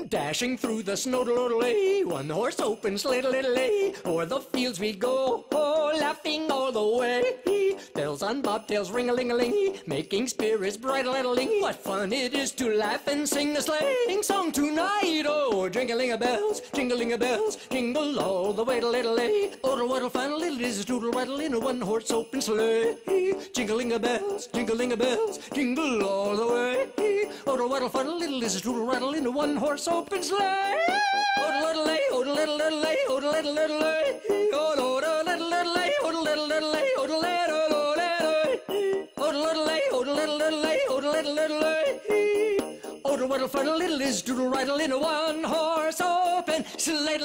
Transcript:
Dashing through the snow, one horse open sleigh, o'er the fields we go, laughing all the way. Bells on bobtails, ring-a-ling-a-ling, making spirits bright, what fun it is to laugh and sing the sleighing song tonight. Oh, jingling-a-bells, jingling-a-bells, jingle all the way, oh, what a fun little is a doodle-waddle in a one-horse open sleigh. Jingling-a-bells, jingling-a-bells, jingle all the way. Oh, what a fun little is a doodle-waddle in a one-horse open sleigh. Oh-de-little-lay, oh-de-little-lay, oh-de-little-lay, oh-de-little-lay, oh-de-little-lay, oh-de-little-lay, oh-de-little-lay, oh-de-little-lay, oh-de-little-lay. Oh, what a fun little is doodle-waddle in a one-horse open sleigh.